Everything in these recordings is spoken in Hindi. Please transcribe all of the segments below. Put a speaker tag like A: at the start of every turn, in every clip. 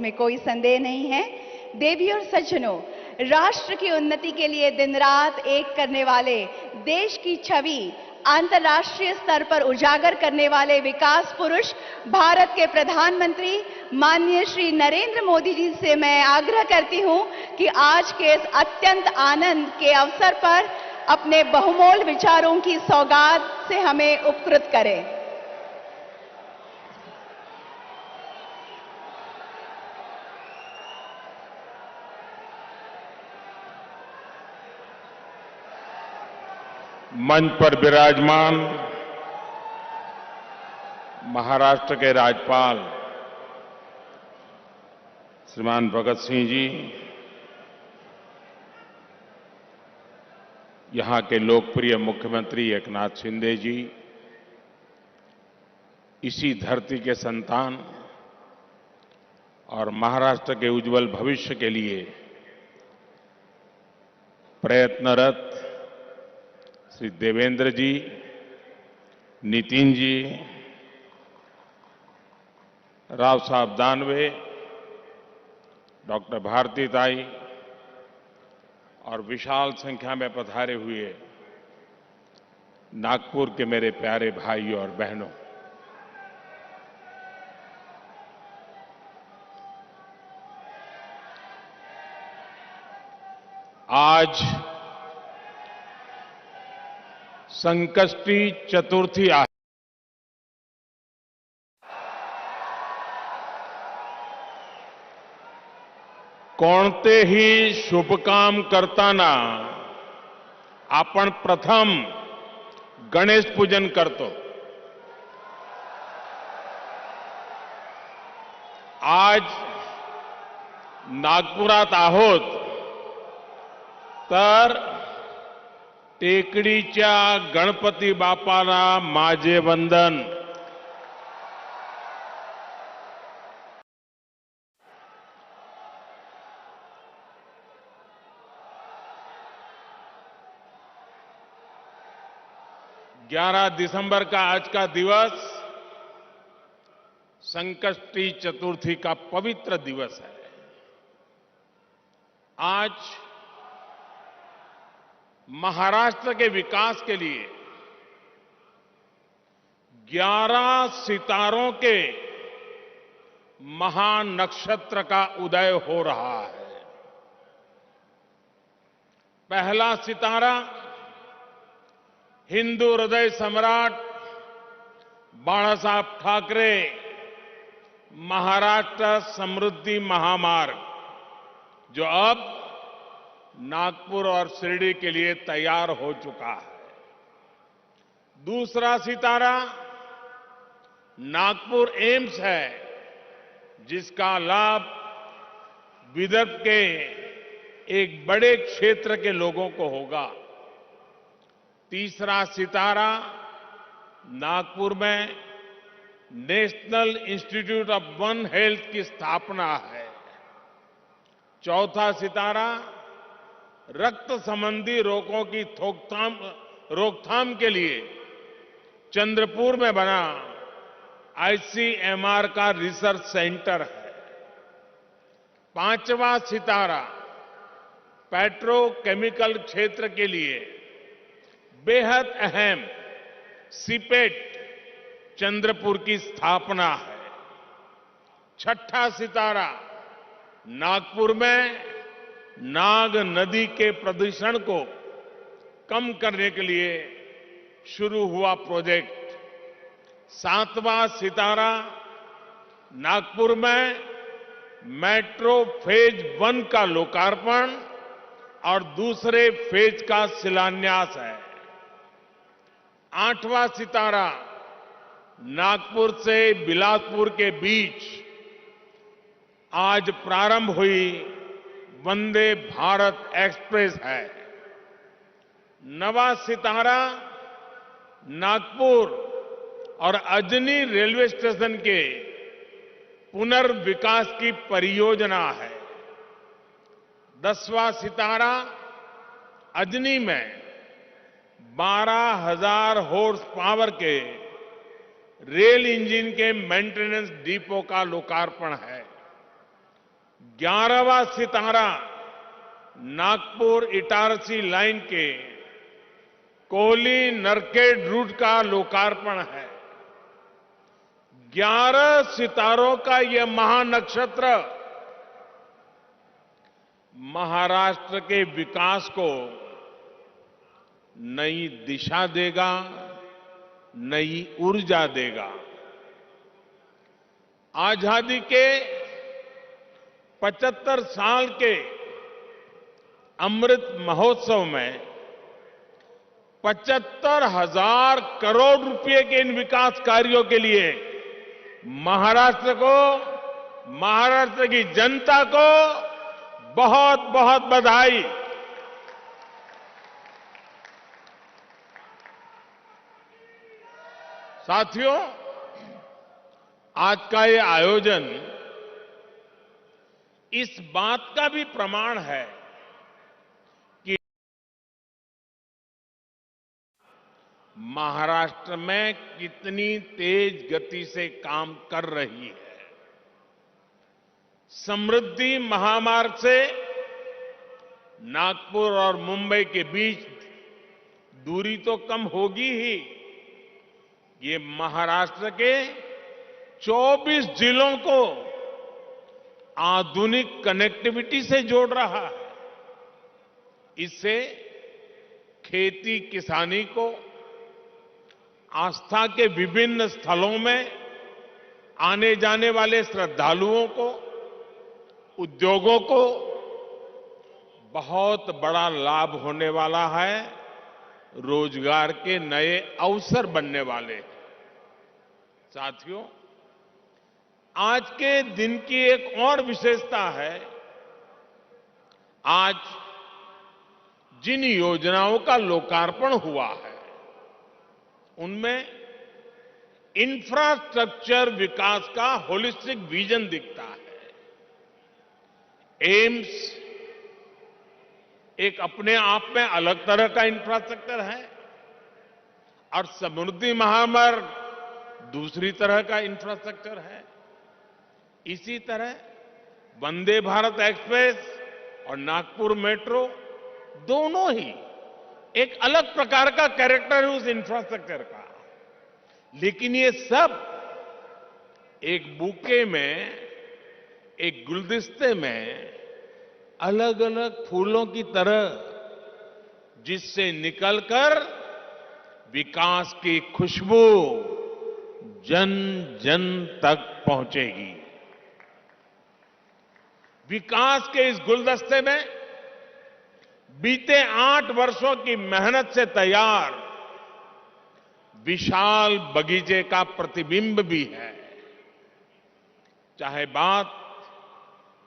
A: इसमें कोई संदेह नहीं है। देवी और सज्जनों, राष्ट्र की उन्नति के लिए दिन रात एक करने वाले, देश की छवि अंतर्राष्ट्रीय स्तर पर उजागर करने वाले विकास पुरुष भारत के प्रधानमंत्री माननीय श्री नरेंद्र मोदी जी से मैं आग्रह करती हूं कि आज के इस अत्यंत आनंद के अवसर पर अपने बहुमूल्य विचारों की सौगात से हमें उपकृत करें।
B: मंच पर विराजमान महाराष्ट्र के राज्यपाल श्रीमान भगत सिंह जी, यहां के लोकप्रिय मुख्यमंत्री एकनाथ शिंदे जी, इसी धरती के संतान और महाराष्ट्र के उज्जवल भविष्य के लिए प्रयत्नरत श्री देवेंद्र जी, नितिन जी, राव साहब दानवे, डॉक्टर भारतीताई और विशाल संख्या में पधारे हुए नागपुर के मेरे प्यारे भाइयों और बहनों, आज संकष्टी चतुर्थी आहे। कोणतेही शुभकाम करताना आपण प्रथम गणेश पूजन करतो। आज नागपुरात आहोत तर टेकडीच्या गणपती बाप्पाला माझे वंदन। ग्यारह दिसंबर का आज का दिवस संकष्टी चतुर्थी का पवित्र दिवस है। आज महाराष्ट्र के विकास के लिए 11 सितारों के महानक्षत्र का उदय हो रहा है। पहला सितारा हिंदू हृदय सम्राट बाला साहब ठाकरे महाराष्ट्र समृद्धि महामार्ग, जो अब नागपुर और शिरडी के लिए तैयार हो चुका है। दूसरा सितारा नागपुर एम्स है, जिसका लाभ विदर्भ के एक बड़े क्षेत्र के लोगों को होगा। तीसरा सितारा नागपुर में national institute of one health की स्थापना है। चौथा सितारा रक्त संबंधी रोगों की रोकथाम के लिए चंद्रपुर में बना आईसीएमआर का रिसर्च सेंटर है। पांचवा सितारा पेट्रोकेमिकल क्षेत्र के लिए बेहद अहम सीपेट चंद्रपुर की स्थापना है। छठा सितारा नागपुर में नाग नदी के प्रदूषण को कम करने के लिए शुरू हुआ प्रोजेक्ट। सातवां सितारा नागपुर में मेट्रो फेज 1 का लोकार्पण और दूसरे फेज का शिलान्यास है। आठवां सितारा नागपुर से बिलासपुर के बीच आज प्रारंभ हुई वंदे भारत एक्सप्रेस है। नवा सितारा नागपुर और अजनी रेलवे स्टेशन के पुनर्विकास की परियोजना है। 10वां सितारा अजनी में 12,000 हॉर्स पावर के रेल इंजन के मेंटेनेंस डिपो का लोकार्पण है। 11वां सितारा नागपुर इटारसी लाइन के कोली नरखेड़ रूट का लोकार्पण है। 11 सितारों का यह महानक्षत्र महाराष्ट्र के विकास को नई दिशा देगा, नई ऊर्जा देगा। आजादी के 75 साल के अमृत महोत्सव में 75,000 करोड़ रुपए के इन विकास कार्यों के लिए महाराष्ट्र को, महाराष्ट्र की जनता को बहुत बहुत बधाई। साथियों, आज का ये आयोजन इस बात का भी प्रमाण है कि महाराष्ट्र में कितनी तेज गति से काम कर रही है। समृद्धि महामार्ग से नागपुर और मुंबई के बीच दूरी तो कम होगी ही, ये महाराष्ट्र के 24 जिलों को आधुनिक कनेक्टिविटी से जोड़ रहा है। इससे खेती किसानी को, आस्था के विभिन्न स्थलों में आने जाने वाले श्रद्धालुओं को, उद्योगों को बहुत बड़ा लाभ होने वाला है। रोजगार के नए अवसर बनने वाले हैं। साथियों, आज के दिन की एक और विशेषता है। आज जिन योजनाओं का लोकार्पण हुआ है उनमें इंफ्रास्ट्रक्चर विकास का होलिस्टिक विजन दिखता है। एम्स एक अपने आप में अलग तरह का इंफ्रास्ट्रक्चर है और समृद्धि महामार्ग दूसरी तरह का इंफ्रास्ट्रक्चर है। इसी तरह वंदे भारत एक्सप्रेस और नागपुर मेट्रो दोनों ही एक अलग प्रकार का कैरेक्टर है उस इंफ्रास्ट्रक्चर का। लेकिन ये सब एक बुके में, एक गुलदस्ते में अलग अलग फूलों की तरह, जिससे निकलकर विकास की खुशबू जन जन तक पहुंचेगी। विकास के इस गुलदस्ते में बीते 8 वर्षों की मेहनत से तैयार विशाल बगीचे का प्रतिबिंब भी है। चाहे बात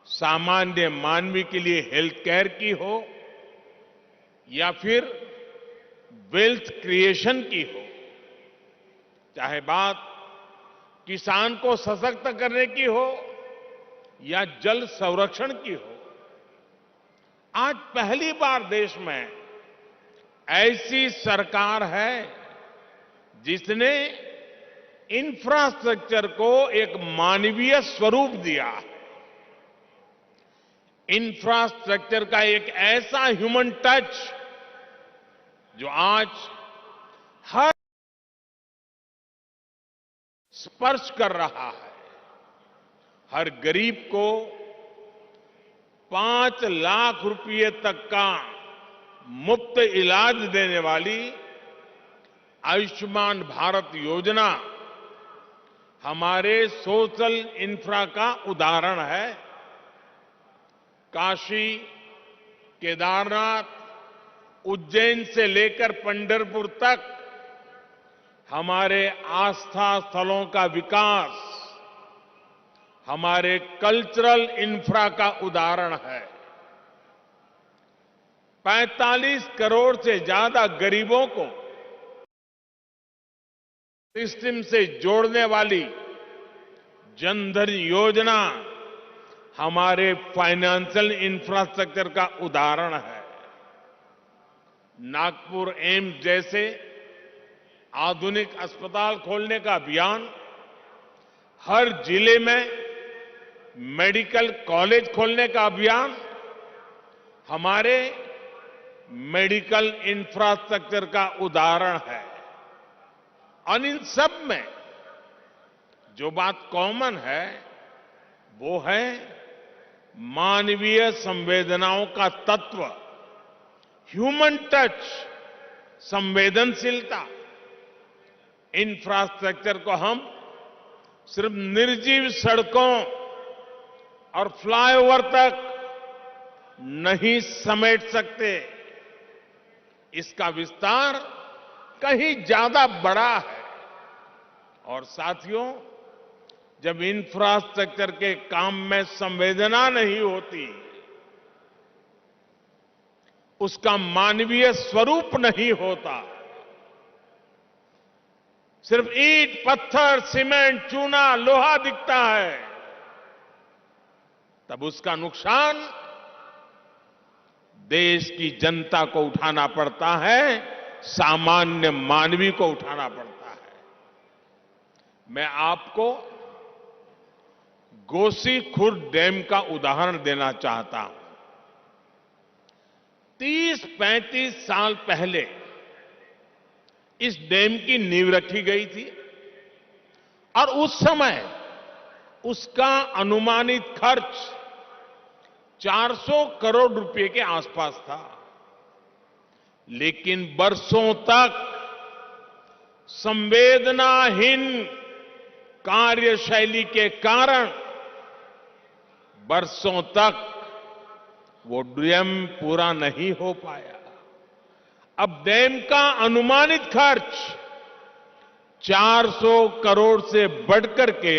B: सामान्य मानवी के लिए हेल्थ केयर की हो या फिर वेल्थ क्रिएशन की हो, चाहे बात किसान को सशक्त करने की हो या जल संरक्षण की हो, आज पहली बार देश में ऐसी सरकार है जिसने इंफ्रास्ट्रक्चर को एक मानवीय स्वरूप दिया है। इंफ्रास्ट्रक्चर का एक ऐसा ह्यूमन टच जो आज हर स्पर्श कर रहा है। हर गरीब को 5 लाख रुपए तक का मुफ्त इलाज देने वाली आयुष्मान भारत योजना हमारे सोशल इंफ्रा का उदाहरण है। काशी, केदारनाथ, उज्जैन से लेकर पंढरपुर तक हमारे आस्था स्थलों का विकास हमारे कल्चरल इंफ्रा का उदाहरण है। 45 करोड़ से ज्यादा गरीबों को सिस्टम से जोड़ने वाली जनधन योजना हमारे फाइनेंशियल इंफ्रास्ट्रक्चर का उदाहरण है। नागपुर एम्स जैसे आधुनिक अस्पताल खोलने का अभियान हर जिले में मेडिकल कॉलेज खोलने का अभियान हमारे मेडिकल इंफ्रास्ट्रक्चर का उदाहरण है। और इन सब में जो बात कॉमन है वो है मानवीय संवेदनाओं का तत्व, ह्यूमन टच, संवेदनशीलता। इंफ्रास्ट्रक्चर को हम सिर्फ निर्जीव सड़कों और फ्लाईओवर तक नहीं समेट सकते। इसका विस्तार कहीं ज्यादा बड़ा है। और साथियों, जब इंफ्रास्ट्रक्चर के काम में संवेदना नहीं होती, उसका मानवीय स्वरूप नहीं होता, सिर्फ ईंट, पत्थर, सीमेंट, चूना, लोहा दिखता है, तब उसका नुकसान देश की जनता को उठाना पड़ता है, सामान्य मानवी को उठाना पड़ता है। मैं आपको गोसीखुर्द डैम का उदाहरण देना चाहता हूं। 30-35 साल पहले इस डैम की नींव रखी गई थी और उस समय उसका अनुमानित खर्च 400 करोड़ रुपए के आसपास था। लेकिन बरसों तक संवेदनाहीन कार्यशैली के कारण बरसों तक वो डैम पूरा नहीं हो पाया। अब डैम का अनुमानित खर्च 400 करोड़ से बढ़कर के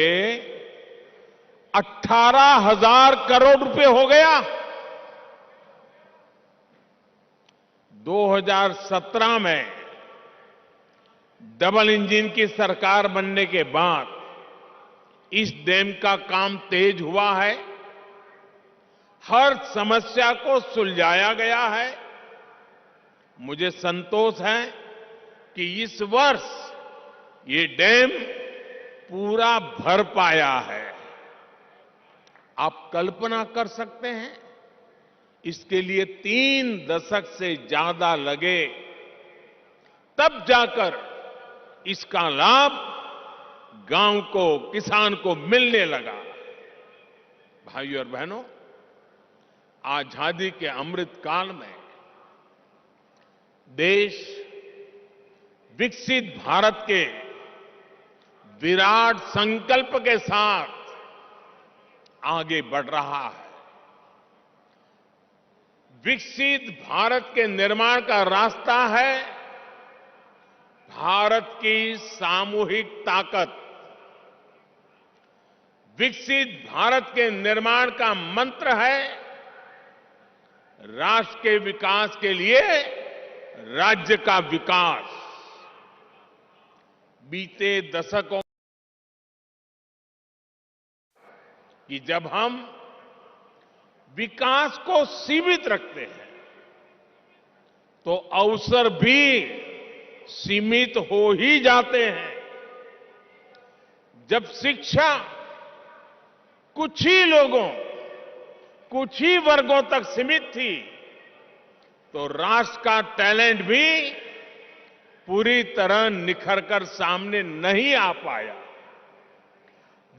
B: 18,000 करोड़ रुपए हो गया। 2017 में डबल इंजन की सरकार बनने के बाद इस डैम का काम तेज हुआ है। हर समस्या को सुलझाया गया है। मुझे संतोष है कि इस वर्ष ये डैम पूरा भर पाया है। आप कल्पना कर सकते हैं, इसके लिए 3 दशक से ज्यादा लगे, तब जाकर इसका लाभ गांव को, किसान को मिलने लगा। भाइयों और बहनों, आजादी के अमृत काल में देश विकसित भारत के विराट संकल्प के साथ आगे बढ़ रहा है। विकसित भारत के निर्माण का रास्ता है भारत की सामूहिक ताकत। विकसित भारत के निर्माण का मंत्र है राष्ट्र के विकास के लिए राज्य का विकास। बीते दशकों कि जब हम विकास को सीमित रखते हैं तो अवसर भी सीमित हो ही जाते हैं। जब शिक्षा कुछ ही लोगों, कुछ ही वर्गों तक सीमित थी, तो राष्ट्र का टैलेंट भी पूरी तरह निखर कर सामने नहीं आ पाया।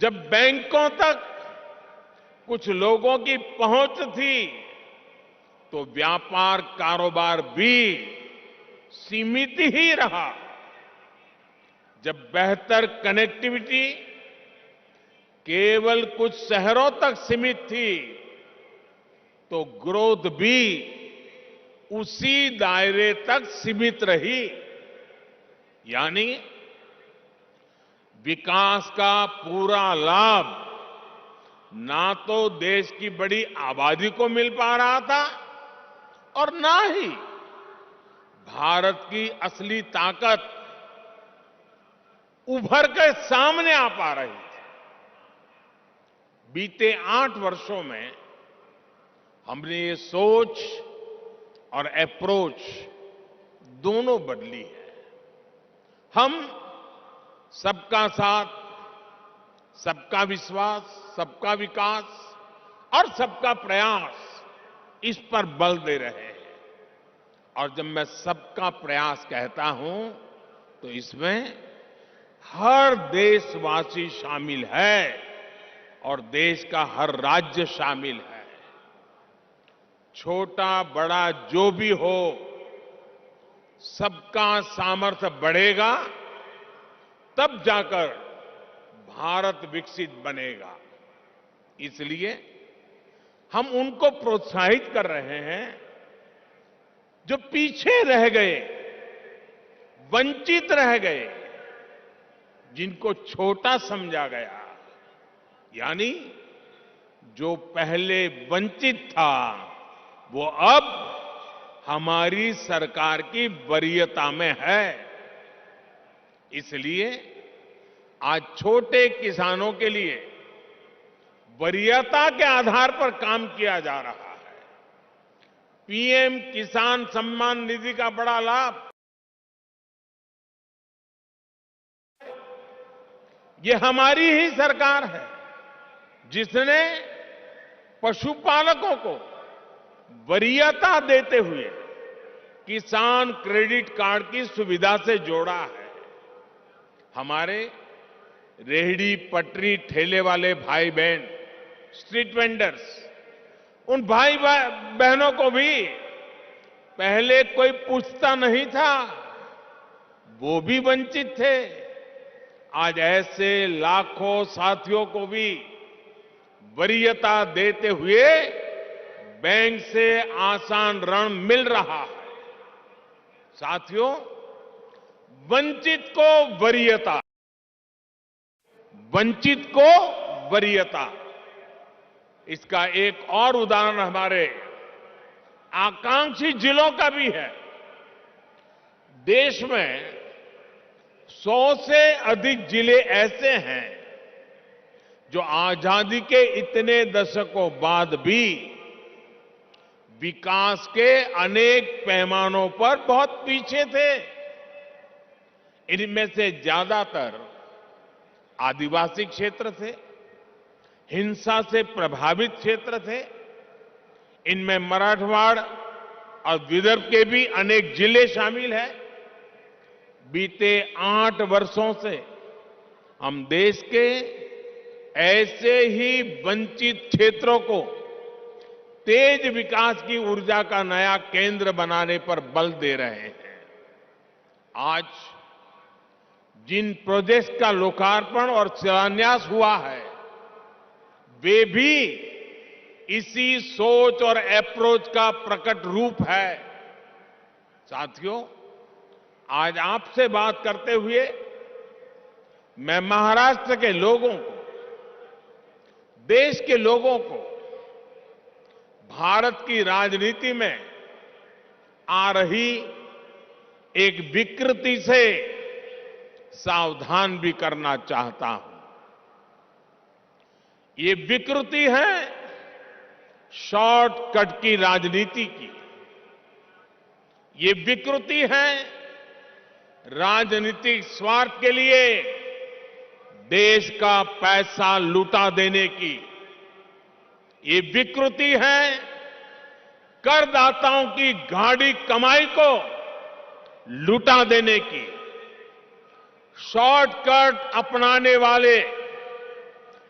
B: जब बैंकों तक कुछ लोगों की पहुंच थी, तो व्यापार कारोबार भी सीमित ही रहा। जब बेहतर कनेक्टिविटी केवल कुछ शहरों तक सीमित थी, तो ग्रोथ भी उसी दायरे तक सीमित रही। यानी विकास का पूरा लाभ ना तो देश की बड़ी आबादी को मिल पा रहा था और ना ही भारत की असली ताकत उभर कर सामने आ पा रही थी। बीते 8 वर्षों में हमने ये सोच और अप्रोच दोनों बदली है। हम सबका साथ, सबका विश्वास, सबका विकास और सबका प्रयास, इस पर बल दे रहे हैं। और जब मैं सबका प्रयास कहता हूं तो इसमें हर देशवासी शामिल है और देश का हर राज्य शामिल है। छोटा बड़ा जो भी हो, सबका सामर्थ्य बढ़ेगा तब जाकर भारत विकसित बनेगा। इसलिए हम उनको प्रोत्साहित कर रहे हैं जो पीछे रह गए, वंचित रह गए, जिनको छोटा समझा गया, यानी जो पहले वंचित था वो अब हमारी सरकार की वरीयता में है। इसलिए आज छोटे किसानों के लिए वरीयता के आधार पर काम किया जा रहा है। पीएम किसान सम्मान निधि का बड़ा लाभ ये हमारी ही सरकार है जिसने पशुपालकों को वरीयता देते हुए किसान क्रेडिट कार्ड की सुविधा से जोड़ा है। हमारे रेहड़ी पटरी ठेले वाले भाई बहन, स्ट्रीट वेंडर्स, उन भाई बहनों को भी पहले कोई पूछता नहीं था, वो भी वंचित थे। आज ऐसे लाखों साथियों को भी वरीयता देते हुए बैंक से आसान ऋण मिल रहा है। साथियों, वंचित को वरीयता, वंचित को वरीयता, इसका एक और उदाहरण हमारे आकांक्षी जिलों का भी है। देश में 100 से अधिक जिले ऐसे हैं जो आजादी के इतने दशकों बाद भी विकास के अनेक पैमानों पर बहुत पीछे थे। इनमें से ज्यादातर आदिवासी क्षेत्र थे, हिंसा से प्रभावित क्षेत्र थे। इनमें मराठवाड़ और विदर्भ के भी अनेक जिले शामिल हैं। बीते 8 वर्षों से हम देश के ऐसे ही वंचित क्षेत्रों को तेज विकास की ऊर्जा का नया केंद्र बनाने पर बल दे रहे हैं। आज जिन प्रोजेक्ट्स का लोकार्पण और शिलान्यास हुआ है, वे भी इसी सोच और अप्रोच का प्रकट रूप है। साथियों, आज आपसे बात करते हुए मैं महाराष्ट्र के लोगों को, देश के लोगों को भारत की राजनीति में आ रही एक विकृति से सावधान भी करना चाहता हूं। ये विकृति है शॉर्टकट की राजनीति की। ये विकृति है राजनीतिक स्वार्थ के लिए देश का पैसा लुटा देने की। ये विकृति है करदाताओं की गाढ़ी कमाई को लुटा देने की। शॉर्टकट अपनाने वाले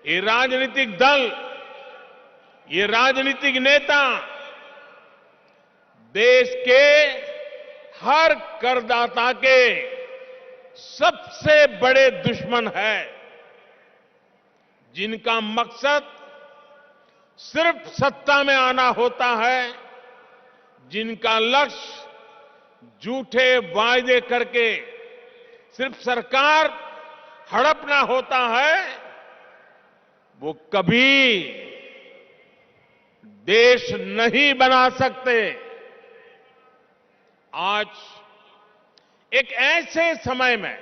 B: ये राजनीतिक दल, ये राजनीतिक नेता देश के हर करदाता के सबसे बड़े दुश्मन है, जिनका मकसद सिर्फ सत्ता में आना होता है, जिनका लक्ष्य झूठे वायदे करके सिर्फ सरकार हड़पना होता है, वो कभी देश नहीं बना सकते। आज एक ऐसे समय में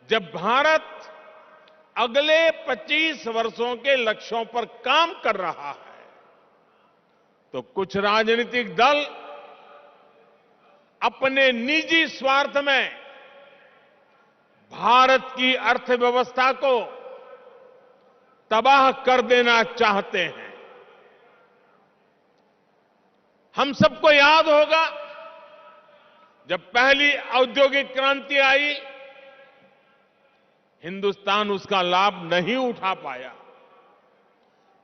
B: जब भारत अगले 25 वर्षों के लक्ष्यों पर काम कर रहा है, तो कुछ राजनीतिक दल अपने निजी स्वार्थ में भारत की अर्थव्यवस्था को तबाह कर देना चाहते हैं। हम सबको याद होगा जब पहली औद्योगिक क्रांति आई, हिंदुस्तान उसका लाभ नहीं उठा पाया।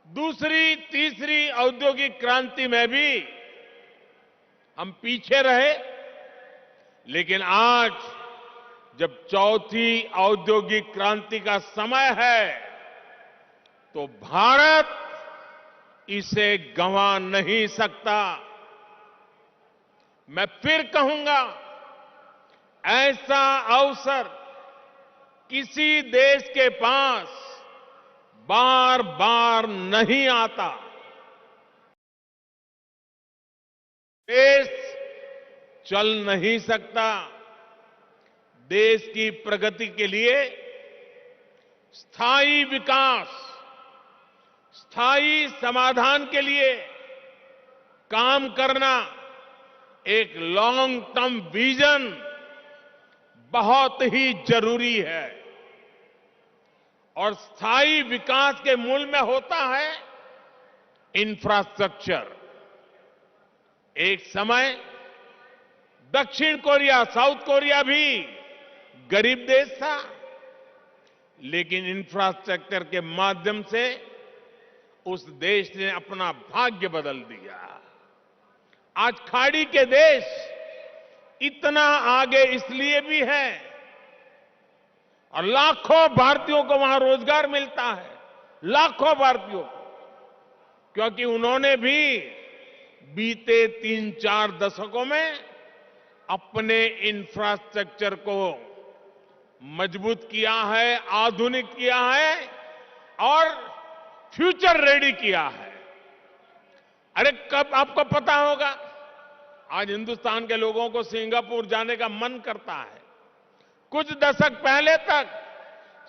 B: दूसरी, तीसरी औद्योगिक क्रांति में भी हम पीछे रहे, लेकिन आज जब चौथी औद्योगिक क्रांति का समय है, तो भारत इसे गंवा नहीं सकता। मैं फिर कहूंगा, ऐसा अवसर किसी देश के पास बार बार नहीं आता। देश चल नहीं सकता। देश की प्रगति के लिए स्थायी विकास, स्थायी समाधान के लिए काम करना, एक लॉन्ग टर्म विजन बहुत ही जरूरी है। और स्थायी विकास के मूल में होता है इंफ्रास्ट्रक्चर। एक समय दक्षिण कोरिया, साउथ कोरिया भी गरीब देश था, लेकिन इंफ्रास्ट्रक्चर के माध्यम से उस देश ने अपना भाग्य बदल दिया। आज खाड़ी के देश इतना आगे इसलिए भी है, और लाखों भारतीयों को वहां रोजगार मिलता है, लाखों भारतीयों को, क्योंकि उन्होंने भी बीते 3-4 दशकों में अपने इंफ्रास्ट्रक्चर को मजबूत किया है, आधुनिक किया है और फ्यूचर रेडी किया है। अरे कब आपको पता होगा, आज हिंदुस्तान के लोगों को सिंगापुर जाने का मन करता है। कुछ दशक पहले तक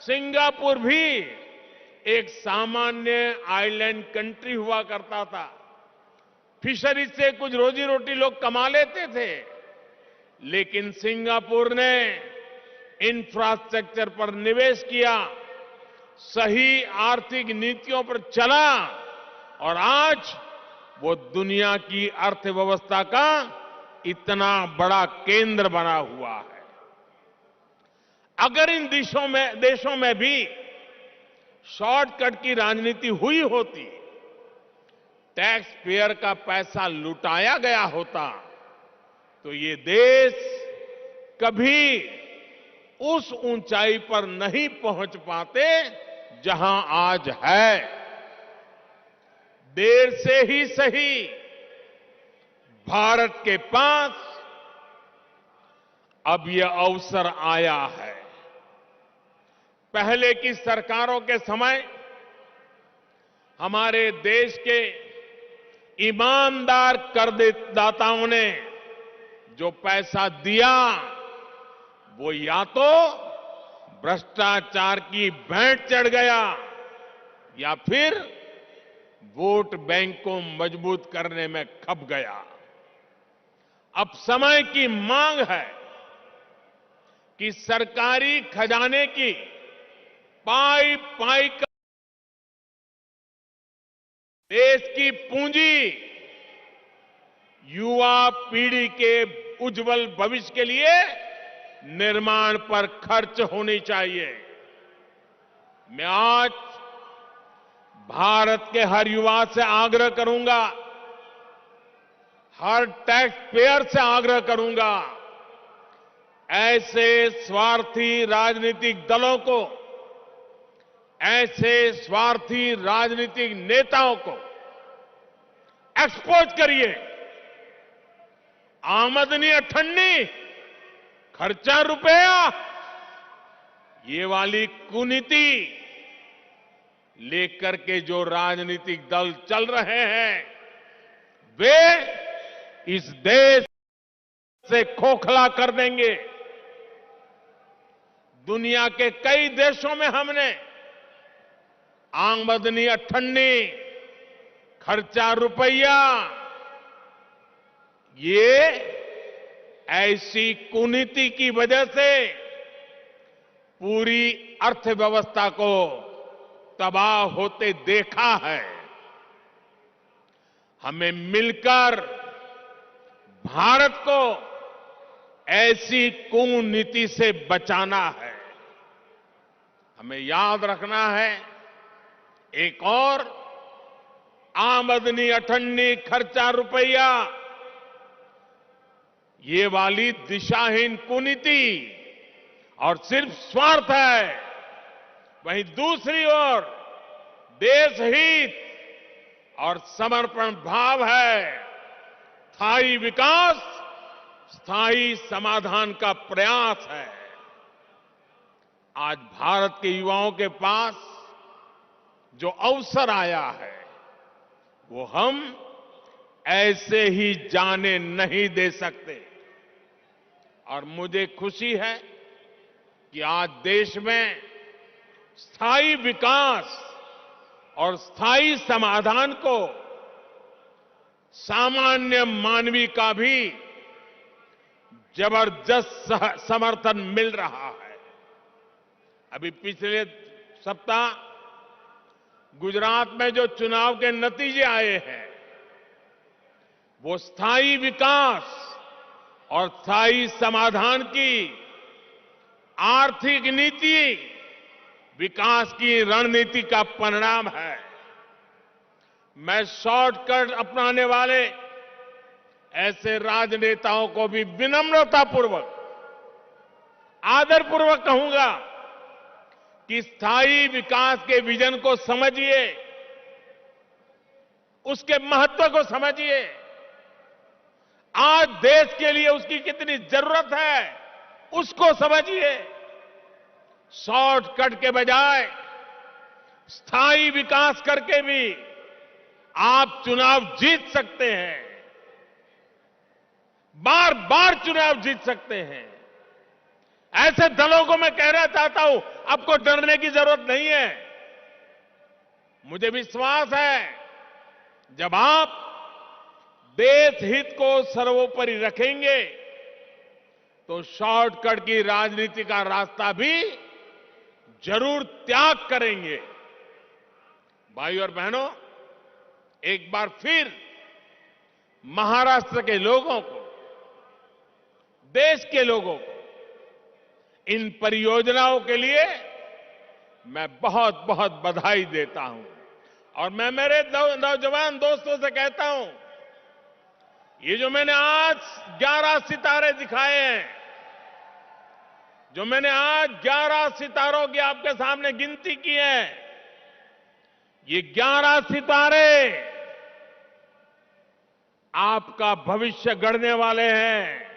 B: सिंगापुर भी एक सामान्य आइलैंड कंट्री हुआ करता था। फिशरीज से कुछ रोजी रोटी लोग कमा लेते थे, लेकिन सिंगापुर ने इंफ्रास्ट्रक्चर पर निवेश किया, सही आर्थिक नीतियों पर चला, और आज वो दुनिया की अर्थव्यवस्था का इतना बड़ा केंद्र बना हुआ है। अगर इन देशों में भी शॉर्टकट की राजनीति हुई होती, टैक्स पेयर का पैसा लुटाया गया होता, तो ये देश कभी उस ऊंचाई पर नहीं पहुंच पाते जहां आज है। देर से ही सही, भारत के पास अब यह अवसर आया है। पहले की सरकारों के समय हमारे देश के ईमानदार करदाताओं ने जो पैसा दिया, वो या तो भ्रष्टाचार की भेंट चढ़ गया, या फिर वोट बैंक को मजबूत करने में खप गया। अब समय की मांग है कि सरकारी खजाने की पाई पाई का देश की पूंजी युवा पीढ़ी के उज्जवल भविष्य के लिए निर्माण पर खर्च होनी चाहिए। मैं आज भारत के हर युवा से आग्रह करूंगा, हर टैक्स पेयर से आग्रह करूंगा, ऐसे स्वार्थी राजनीतिक दलों को, ऐसे स्वार्थी राजनीतिक नेताओं को एक्सपोज करिए। आमदनी अठन्नी, खर्चा रुपया, ये वाली कुनीति लेकर के जो राजनीतिक दल चल रहे हैं, वे इस देश से खोखला कर देंगे। दुनिया के कई देशों में हमने आमदनी अठन्नी, खर्चा रुपया, ये ऐसी कुनीति की वजह से पूरी अर्थव्यवस्था को तबाह होते देखा है। हमें मिलकर भारत को ऐसी कुनीति से बचाना है। हमें याद रखना है, एक और आमदनी अठन्नी खर्चा रुपया, ये वाली दिशाहीन कुनीति और सिर्फ स्वार्थ है। वहीं दूसरी ओर देश हित और समर्पण भाव है। स्थायी विकास, स्थायी समाधान का प्रयास है। आज भारत के युवाओं के पास जो अवसर आया है, वो हम ऐसे ही जाने नहीं दे सकते। और मुझे खुशी है कि आज देश में स्थायी विकास और स्थायी समाधान को सामान्य मानवी का भी जबरदस्त समर्थन मिल रहा है। अभी पिछले सप्ताह गुजरात में जो चुनाव के नतीजे आए हैं, वो स्थायी विकास और स्थायी समाधान की आर्थिक नीति, विकास की रणनीति का परिणाम है। मैं शॉर्टकट अपनाने वाले ऐसे राजनेताओं को भी विनम्रतापूर्वक, आदरपूर्वक कहूंगा कि स्थायी विकास के विजन को समझिए, उसके महत्व को समझिए। आज देश के लिए उसकी कितनी जरूरत है, उसको समझिए। शॉर्टकट के बजाय स्थायी विकास करके भी आप चुनाव जीत सकते हैं, बार बार चुनाव जीत सकते हैं। ऐसे दलों को मैं कहना चाहता हूं, आपको डरने की जरूरत नहीं है। मुझे विश्वास है, जब आप देश हित को सर्वोपरि रखेंगे, तो शॉर्टकट की राजनीति का रास्ता भी जरूर त्याग करेंगे। भाई और बहनों, एक बार फिर महाराष्ट्र के लोगों को, देश के लोगों को इन परियोजनाओं के लिए मैं बहुत बहुत बधाई देता हूं। और मैं मेरे नौजवान दोस्तों से कहता हूं, ये जो मैंने आज 11 सितारे दिखाए हैं, जो मैंने आज 11 सितारों की आपके सामने गिनती की है, ये 11 सितारे आपका भविष्य गढ़ने वाले हैं,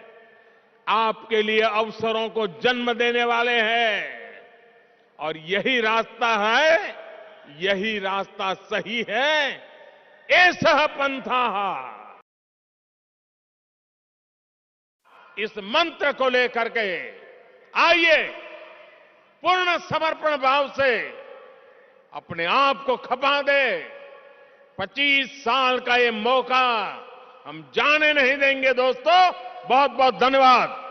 B: आपके लिए अवसरों को जन्म देने वाले हैं। और यही रास्ता है, यही रास्ता सही है। एषः पंथः, इस मंत्र को लेकर के आइए, पूर्ण समर्पण भाव से अपने आप को खपा दे। 25 साल का ये मौका हम जाने नहीं देंगे दोस्तों। बहुत बहुत धन्यवाद।